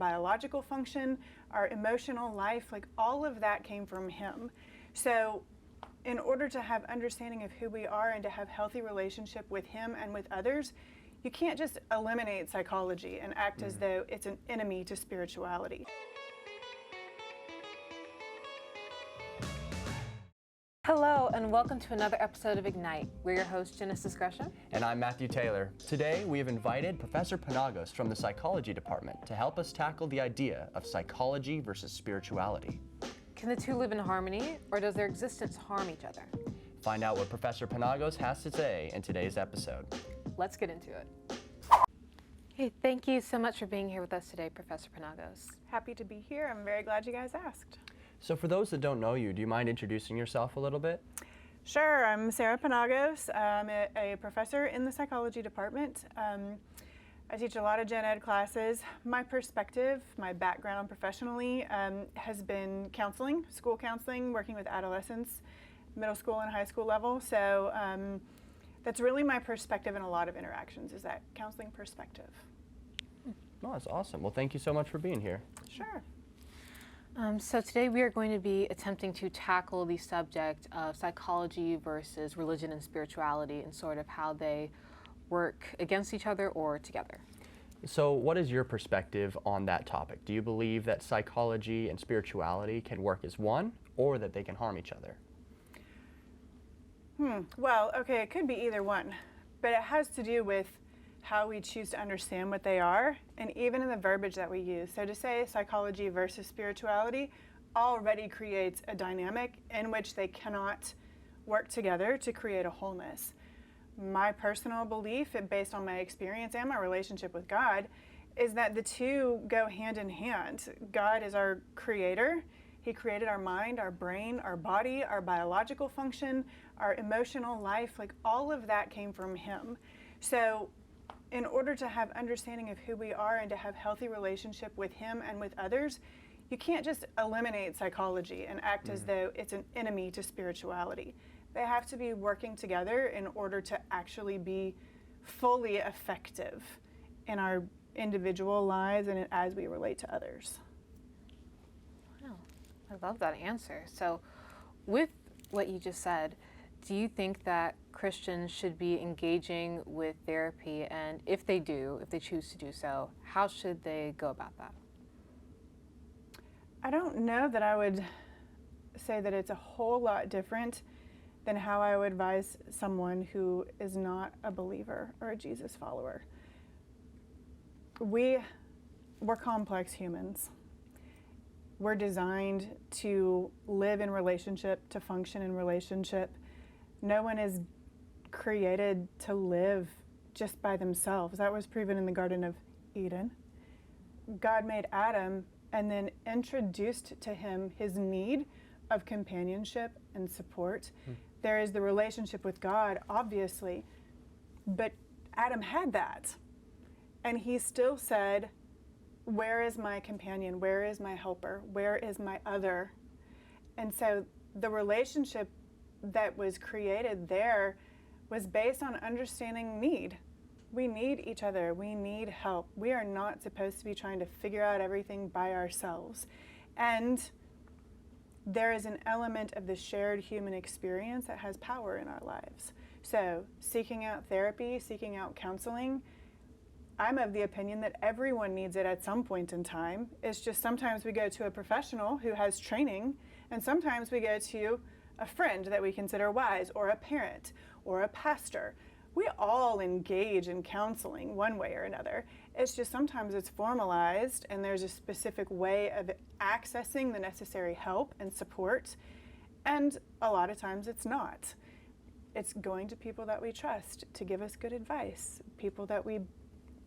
biological function, our emotional life, like all of that came from him. So in order to have understanding of who we are and to have healthy relationship with him and with others, you can't just eliminate psychology and act as though it's an enemy to spirituality. Hello, and welcome to another episode of Ignite. We're your hosts, Genesis Gresham. And I'm Matthew Taylor. Today, we have invited Professor Penagos from the Psychology Department to help us tackle the idea of psychology versus spirituality. Can the two live in harmony, or does their existence harm each other? Find out what Professor Penagos has to say in today's episode. Let's get into it. Hey, thank you so much for being here with us today, Professor Penagos. Happy to be here. I'm very glad you guys asked. So for those that don't know you, do you mind introducing yourself a little bit? Sure. I'm Sarah Penagos. I'm a professor in the psychology department. I teach a lot of gen ed classes. My perspective, my background professionally has been counseling, school counseling, working with adolescents, middle school and high school level. So that's really my perspective in a lot of interactions, is that counseling perspective. Oh, that's awesome. Well, thank you so much for being here. Sure. So today we are going to be attempting to tackle the subject of psychology versus religion and spirituality and sort of how they work against each other or together. So what is your perspective on that topic? Do you believe that psychology and spirituality can work as one, or that they can harm each other? Well, okay, it could be either one, but it has to do with how we choose to understand what they are, and even in the verbiage that we use. So to say psychology versus spirituality already creates a dynamic in which they cannot work together to create a wholeness. My personal belief, based on my experience and my relationship with God, is that the two go hand in hand. God is our creator. He created our mind, our brain, our body, our biological function, our emotional life, like all of that came from him. So in order to have understanding of who we are and to have healthy relationship with him and with others, you can't just eliminate psychology and act as though it's an enemy to spirituality. They have to be working together in order to actually be fully effective in our individual lives and as we relate to others. Wow, I love that answer. So with what you just said, do you think that Christians should be engaging with therapy, and if they do, if they choose to do so, how should they go about that? I don't know that I would say that it's a whole lot different than how I would advise someone who is not a believer or a Jesus follower. We're complex humans. We're designed to live in relationship, to function in relationship. No one is created to live just by themselves. That was proven in the Garden of Eden. God made Adam and then introduced to him his need of companionship and support. There is the relationship with God, obviously, but Adam had that. And he still said, where is my companion? Where is my helper? Where is my other? And so the relationship that was created there was based on understanding need. We need each other. We need help. We are not supposed to be trying to figure out everything by ourselves. And there is an element of the shared human experience that has power in our lives. So seeking out therapy, seeking out counseling, I'm of the opinion that everyone needs it at some point in time. It's just sometimes we go to a professional who has training, and sometimes we go to a friend that we consider wise, or a parent, or a pastor. We all engage in counseling one way or another. It's just sometimes it's formalized and there's a specific way of accessing the necessary help and support, and a lot of times it's not. It's going to people that we trust to give us good advice, people that we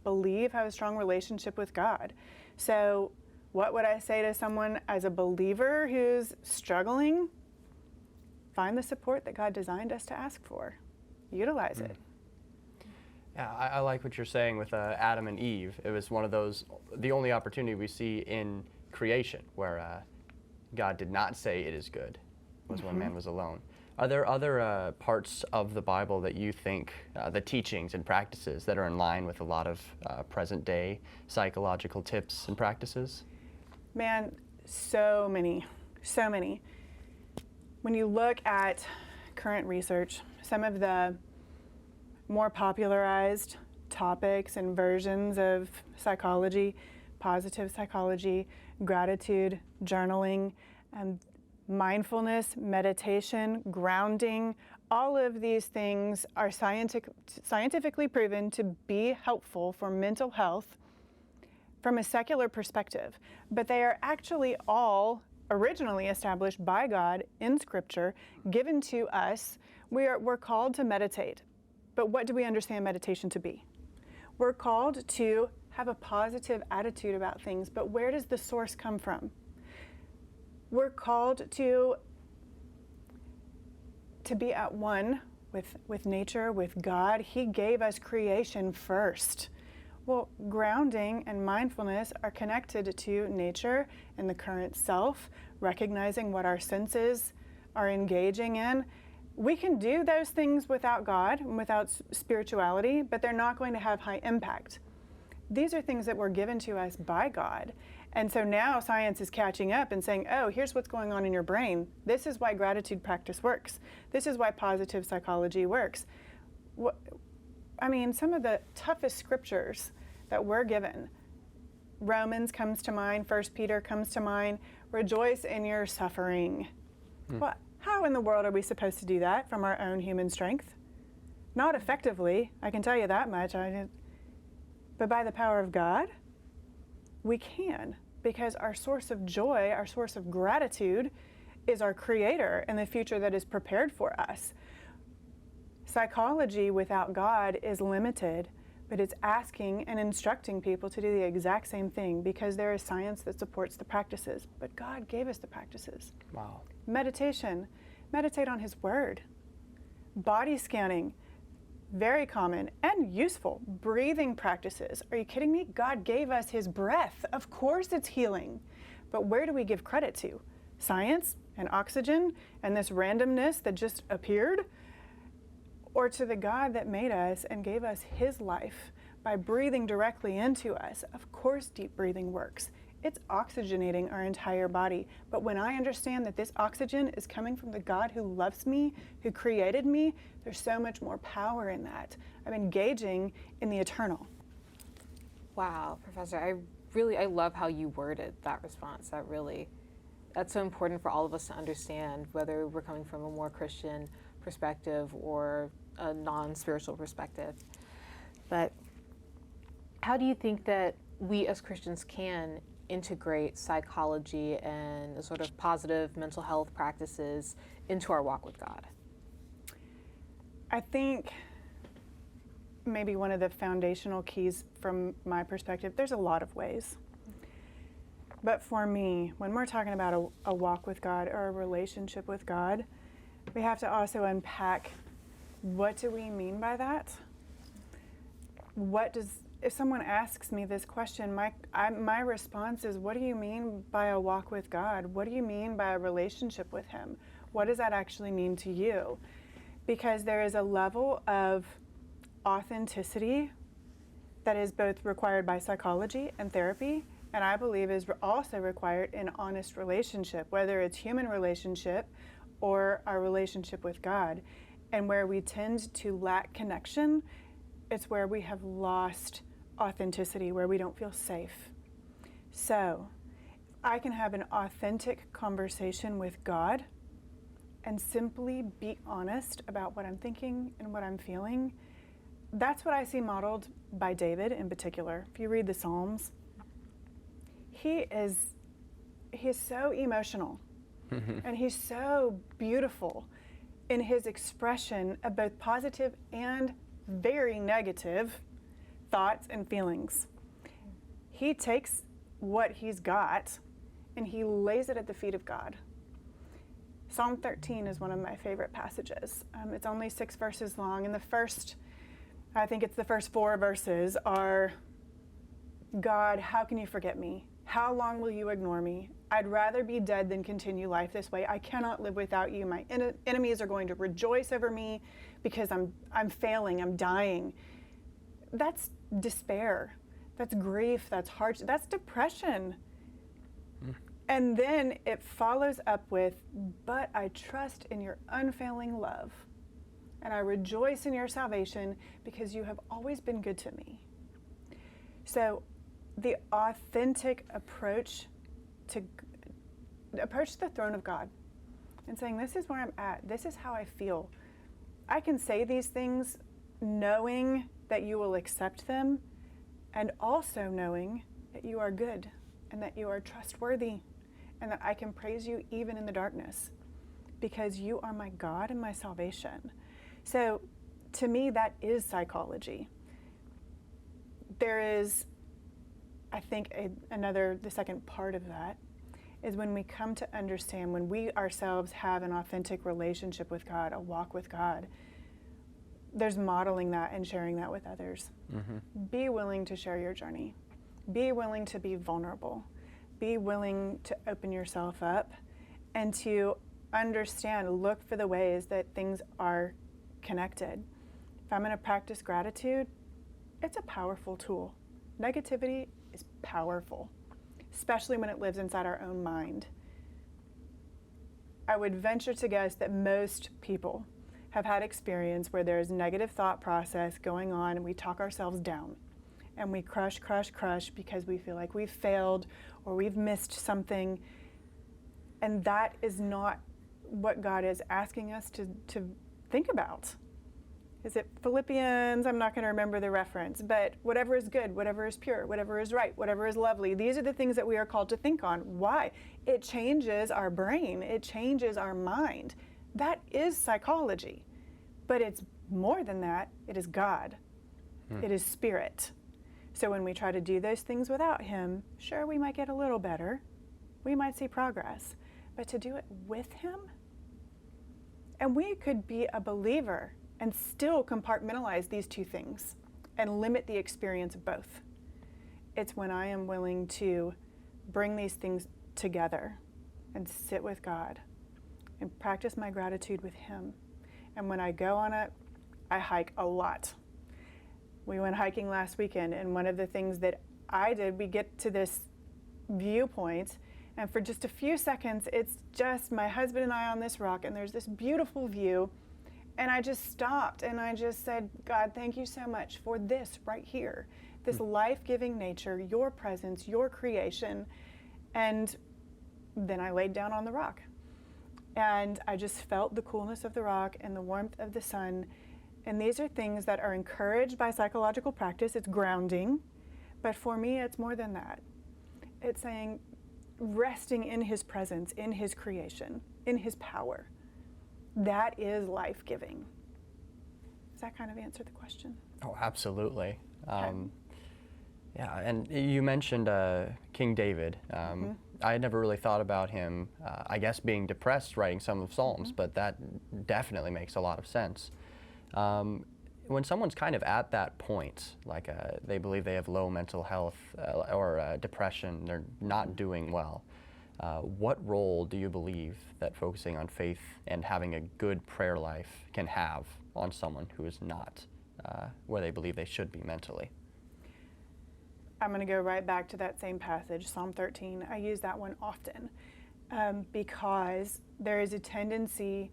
believe have a strong relationship with God. So what would I say to someone as a believer who's struggling? Find the support that God designed us to ask for. Utilize it. Yeah, I like what you're saying with Adam and Eve. It was one of those, the only opportunity we see in creation where God did not say it is good, was when man was alone. Are there other parts of the Bible that you think, the teachings and practices that are in line with a lot of present day psychological tips and practices? Man, so many, so many. When you look at current research, some of the more popularized topics and versions of psychology, positive psychology, gratitude, journaling, mindfulness, meditation, grounding, all of these things are scientifically proven to be helpful for mental health from a secular perspective. But they are actually all originally established by God in Scripture, given to us. We're called to meditate. But what do we understand meditation to be? We're called to have a positive attitude about things, but where does the source come from? We're called to be at one with nature, with God. He gave us creation first. Well, grounding and mindfulness are connected to nature and the current self, recognizing what our senses are engaging in. We can do those things without God and without spirituality, but they're not going to have high impact. These are things that were given to us by God. And so now science is catching up and saying, oh, here's what's going on in your brain. This is why gratitude practice works. This is why positive psychology works. Some of the toughest scriptures that we're given, Romans comes to mind, 1 Peter comes to mind, rejoice in your suffering. What? How in the world are we supposed to do that from our own human strength? Not effectively, I can tell you that much. But by the power of God, we can, because our source of joy, our source of gratitude is our Creator and the future that is prepared for us. Psychology without God is limited, but it's asking and instructing people to do the exact same thing because there is science that supports the practices, but God gave us the practices. Wow. Meditation, meditate on His Word. Body scanning, very common and useful. Breathing practices. Are you kidding me? God gave us His breath. Of course it's healing. But where do we give credit to? Science and oxygen and this randomness that just appeared? Or to the God that made us and gave us His life by breathing directly into us? Of course deep breathing works. It's oxygenating our entire body. But when I understand that this oxygen is coming from the God who loves me, who created me, there's so much more power in that. I'm engaging in the eternal. Wow, Professor, I love how you worded that response. That's so important for all of us to understand, whether we're coming from a more Christian perspective or a non-spiritual perspective. But how do you think that we as Christians can integrate psychology and the sort of positive mental health practices into our walk with God? I think maybe one of the foundational keys from my perspective, there's a lot of ways. But for me, when we're talking about a walk with God or a relationship with God, we have to also unpack, what do we mean by that? If someone asks me this question, my response is, what do you mean by a walk with God? What do you mean by a relationship with Him? What does that actually mean to you? Because there is a level of authenticity that is both required by psychology and therapy, and I believe is also required in honest relationship, whether it's human relationship or our relationship with God. And where we tend to lack connection, it's where we have lost authenticity, where we don't feel safe. So, I can have an authentic conversation with God and simply be honest about what I'm thinking and what I'm feeling. That's what I see modeled by David in particular. If you read the Psalms, he is so emotional and he's so beautiful in his expression of both positive and very negative thoughts and feelings. He takes what he's got and he lays it at the feet of God. Psalm 13 is one of my favorite passages. It's only 6 verses long, and the first 4 verses are, God, how can you forget me? How long will you ignore me? I'd rather be dead than continue life this way. I cannot live without you. My enemies are going to rejoice over me because I'm failing, I'm dying. That's despair. That's grief, that's hardship, that's depression. And then it follows up with, but I trust in your unfailing love, and I rejoice in your salvation because you have always been good to me. So the authentic approach to the throne of God and saying, this is where I'm at, this is how I feel. I can say these things knowing that you will accept them, and also knowing that you are good and that you are trustworthy and that I can praise you even in the darkness because you are my God and my salvation. So to me, that is psychology. There is, I think, the second part of that is when we come to understand, when we ourselves have an authentic relationship with God, a walk with God, there's modeling that and sharing that with others. Be willing to share your journey. Be willing to be vulnerable. Be willing to open yourself up and to understand, look for the ways that things are connected. If I'm going to practice gratitude, it's a powerful tool. Negativity is powerful, especially when it lives inside our own mind. I would venture to guess that most people have had experience where there's negative thought process going on and we talk ourselves down and we crush because we feel like we've failed or we've missed something. And that is not what God is asking us to think about. Is it Philippians? I'm not going to remember the reference, but whatever is good, whatever is pure, whatever is right, whatever is lovely, these are the things that we are called to think on. Why? It changes our brain. It changes our mind. That is psychology, but it's more than that. It is God. It is spirit. So when we try to do those things without him, sure, we might get a little better. We might see progress, but to do it with him, and we could be a believer and still compartmentalize these two things and limit the experience of both. It's when I am willing to bring these things together and sit with God and practice my gratitude with him. And when I go on it, I hike a lot. We went hiking last weekend, and one of the things that I did, we get to this viewpoint, and for just a few seconds, it's just my husband and I on this rock, and there's this beautiful view. And I just stopped and I just said, God, thank you so much for this right here, this life-giving nature, your presence, your creation. And then I laid down on the rock. And I just felt the coolness of the rock and the warmth of the sun. And these are things that are encouraged by psychological practice. It's grounding. But for me, it's more than that. It's saying, resting in his presence, in his creation, in his power. That is life-giving. Does that kind of answer the question? Oh, absolutely. Okay. Yeah, and you mentioned King David. I had never really thought about him, I guess, being depressed writing some of the Psalms, but that definitely makes a lot of sense. When someone's kind of at that point, like they believe they have low mental health or depression, they're not doing well, what role do you believe that focusing on faith and having a good prayer life can have on someone who is not where they believe they should be mentally? I'm going to go right back to that same passage, Psalm 13. I use that one often because there is a tendency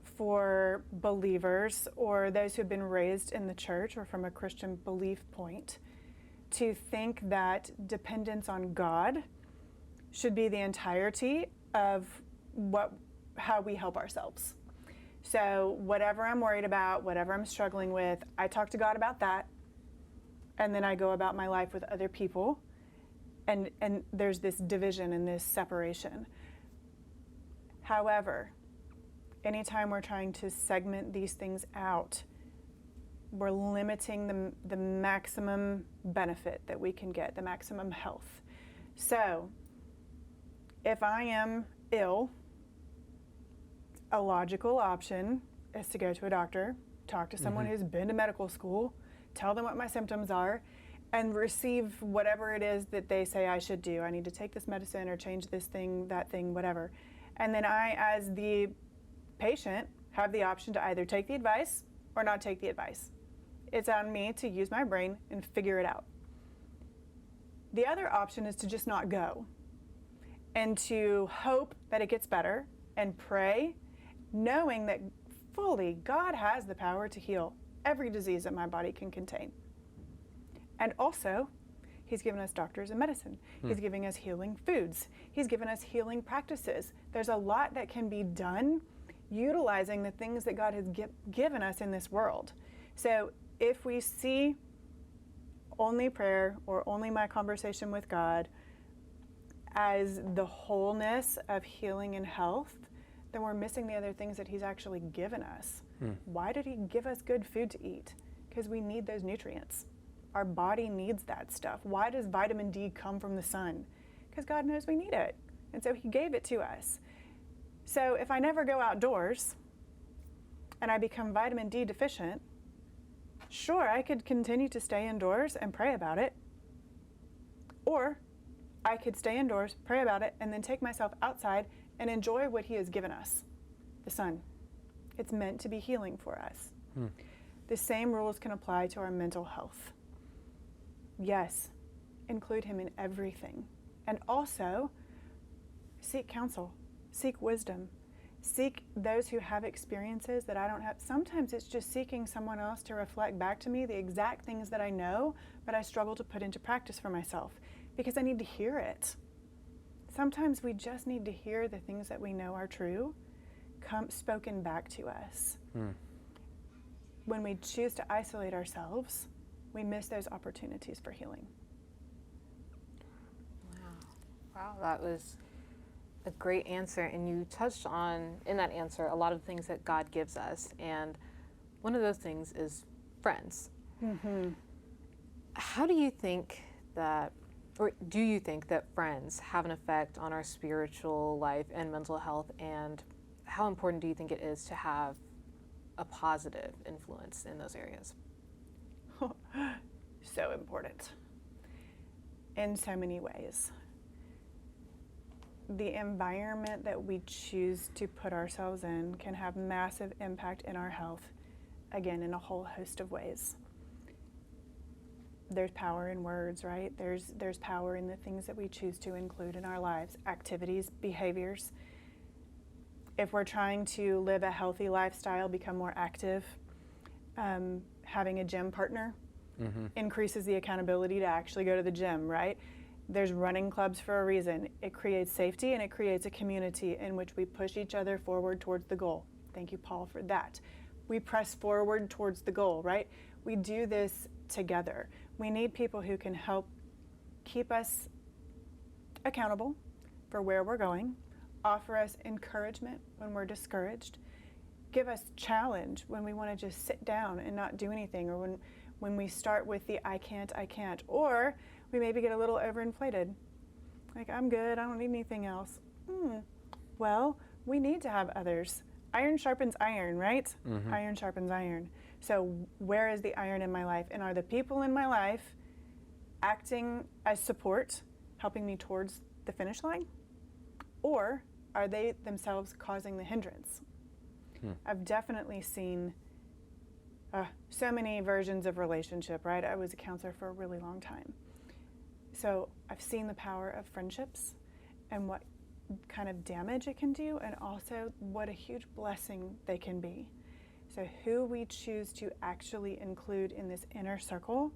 for believers or those who have been raised in the church or from a Christian belief point to think that dependence on God should be the entirety of how we help ourselves. So whatever I'm worried about, whatever I'm struggling with, I talk to God about that, and then I go about my life with other people, and there's this division and this separation. However, anytime we're trying to segment these things out, we're limiting the maximum benefit that we can get, the maximum health. So if I am ill, a logical option is to go to a doctor, talk to someone who's been to medical school, tell them what my symptoms are, and receive whatever it is that they say I should do. I need to take this medicine or change this thing, that thing, whatever. And then I, as the patient, have the option to either take the advice or not take the advice. It's on me to use my brain and figure it out. The other option is to just not go and to hope that it gets better and pray, knowing that fully God has the power to heal every disease that my body can contain. And also, He's given us doctors and medicine. He's giving us healing foods. He's given us healing practices. There's a lot that can be done utilizing the things that God has given us in this world. So if we see only prayer or only my conversation with God as the wholeness of healing and health, then we're missing the other things that He's actually given us. Why did He give us good food to eat? Because we need those nutrients. Our body needs that stuff. Why does vitamin D come from the sun? Because God knows we need it. And so He gave it to us. So if I never go outdoors and I become vitamin D deficient, sure, I could continue to stay indoors and pray about it. Or I could stay indoors, pray about it, and then take myself outside and enjoy what He has given us, the sun. It's meant to be healing for us. The same rules can apply to our mental health. Yes, include Him in everything. And also, seek counsel, seek wisdom, seek those who have experiences that I don't have. Sometimes it's just seeking someone else to reflect back to me the exact things that I know, but I struggle to put into practice for myself because I need to hear it. Sometimes we just need to hear the things that we know are true spoken back to us. When we choose to isolate ourselves, we miss those opportunities for healing. Wow, that was a great answer. And you touched on, in that answer, a lot of things that God gives us. And one of those things is friends. How do you think that, or do you think that friends have an effect on our spiritual life and mental health? And how important do you think it is to have a positive influence in those areas? So important in so many ways. The environment that we choose to put ourselves in can have massive impact in our health, again, in a whole host of ways. There's power in words, right? There's power in the things that we choose to include in our lives, activities, behaviors. If we're trying to live a healthy lifestyle, become more active, having a gym partner increases the accountability to actually go to the gym, right? There's running clubs for a reason. It creates safety and it creates a community in which we push each other forward towards the goal. Thank you, Paul, for that. We press forward towards the goal, right? We do this together. We need people who can help keep us accountable for where we're going, offer us encouragement when we're discouraged, give us challenge when we want to just sit down and not do anything, or when we start with the I can't, or we maybe get a little overinflated. Like, I'm good, I don't need anything else. Well, we need to have others. Iron sharpens iron, right? Iron sharpens iron. So where is the iron in my life? And are the people in my life acting as support, helping me towards the finish line? Or are they themselves causing the hindrance? I've definitely seen so many versions of relationship, right? I was a counselor for a really long time. So I've seen the power of friendships and what kind of damage it can do, and also what a huge blessing they can be. So who we choose to actually include in this inner circle,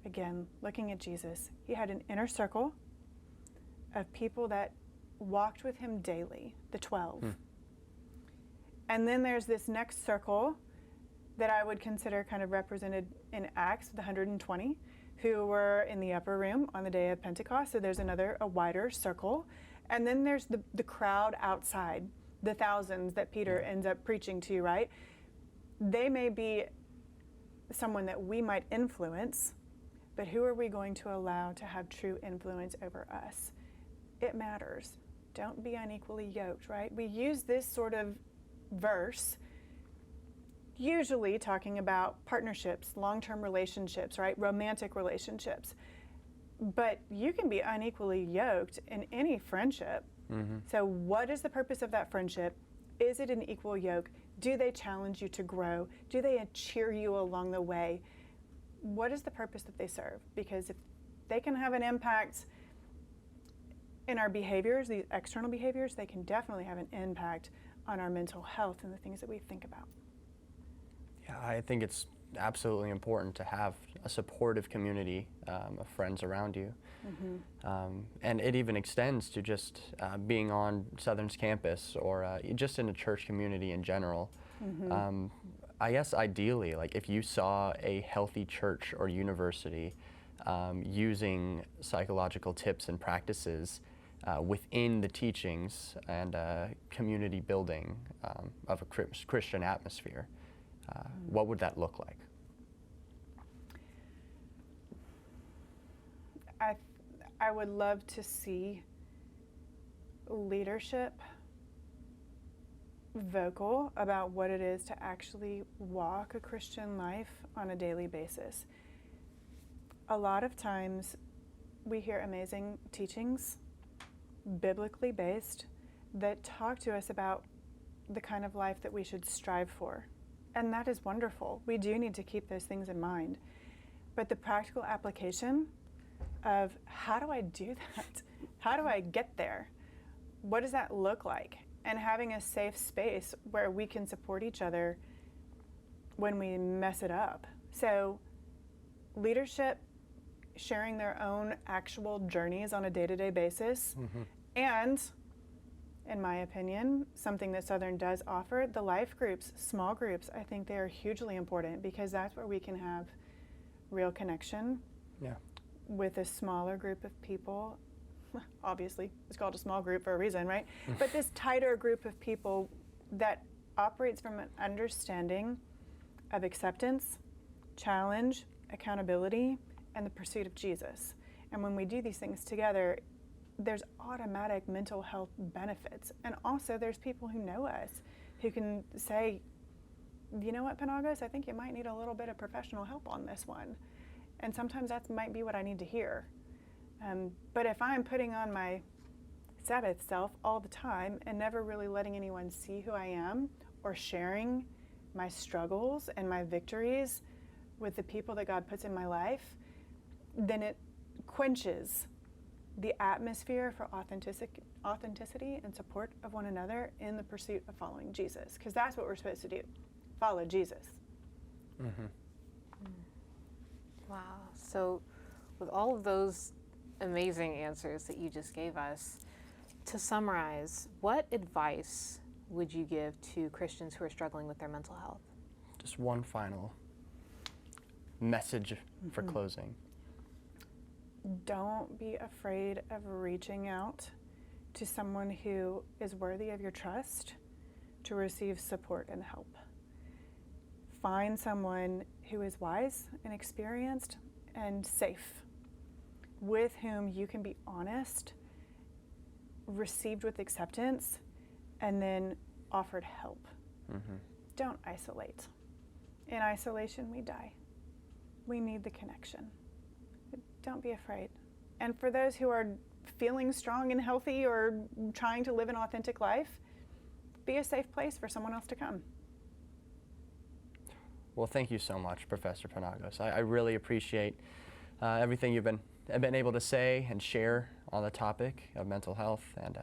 again, looking at Jesus, He had an inner circle of people that walked with Him daily, the 12. And then there's this next circle that I would consider kind of represented in Acts, the 120, who were in the upper room on the day of Pentecost. So there's a wider circle. And then there's the crowd outside, the thousands that Peter ends up preaching to, right? They may be someone that we might influence, but who are we going to allow to have true influence over us? It matters. Don't be unequally yoked, right? We use this sort of verse usually talking about partnerships, long-term relationships, right? Romantic relationships. But you can be unequally yoked in any friendship. So what is the purpose of that friendship? Is it an equal yoke? Do they challenge you to grow? Do they cheer you along the way? What is the purpose that they serve? Because if they can have an impact in our behaviors, these external behaviors, they can definitely have an impact on our mental health and the things that we think about. Yeah, I think it's absolutely important to have a supportive community of friends around you. And it even extends to just being on Southern's campus or just in a church community in general. I guess ideally, like if you saw a healthy church or university using psychological tips and practices within the teachings and community building of a Christian atmosphere, what would that look like? I would love to see leadership vocal about what it is to actually walk a Christian life on a daily basis. A lot of times we hear amazing teachings, biblically based, that talk to us about the kind of life that we should strive for. And that is wonderful. We do need to keep those things in mind. But the practical application of how do I do that? How do I get there? What does that look like? And having a safe space where we can support each other when we mess it up. So leadership sharing their own actual journeys on a day-to-day basis. And in my opinion, something that Southern does offer, the life groups, small groups, I think they are hugely important because that's where we can have real connection with a smaller group of people. Obviously, it's called a small group for a reason, right? But this tighter group of people that operates from an understanding of acceptance, challenge, accountability, and the pursuit of Jesus. And when we do these things together, there's automatic mental health benefits. And also there's people who know us who can say, you know what, Penagos, I think you might need a little bit of professional help on this one. And sometimes that might be what I need to hear. But if I'm putting on my Sabbath self all the time and never really letting anyone see who I am or sharing my struggles and my victories with the people that God puts in my life, then it quenches the atmosphere for authenticity and support of one another in the pursuit of following Jesus. Because that's what we're supposed to do, follow Jesus. Wow. So with all of those amazing answers that you just gave us, to summarize, what advice would you give to Christians who are struggling with their mental health? Just one final message for closing. Don't be afraid of reaching out to someone who is worthy of your trust to receive support and help. Find someone who is wise and experienced and safe, with whom you can be honest, received with acceptance, and then offered help. Don't isolate. In isolation, we die. We need the connection. Don't be afraid. And for those who are feeling strong and healthy or trying to live an authentic life, be a safe place for someone else to come. Well, thank you so much, Professor Penagos. I really appreciate everything you've been able to say and share on the topic of mental health. And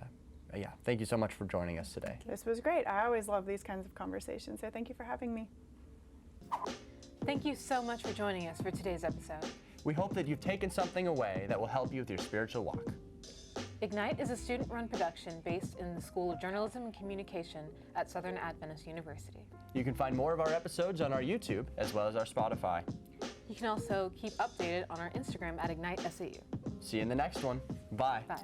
yeah, thank you so much for joining us today. This was great. I always love these kinds of conversations, so thank you for having me. Thank you so much for joining us for today's episode. We hope that you've taken something away that will help you with your spiritual walk. Ignite is a student-run production based in the School of Journalism and Communication at Southern Adventist University. You can find more of our episodes on our YouTube as well as our Spotify. You can also keep updated on our Instagram at IgniteSAU. See you in the next one. Bye. Bye.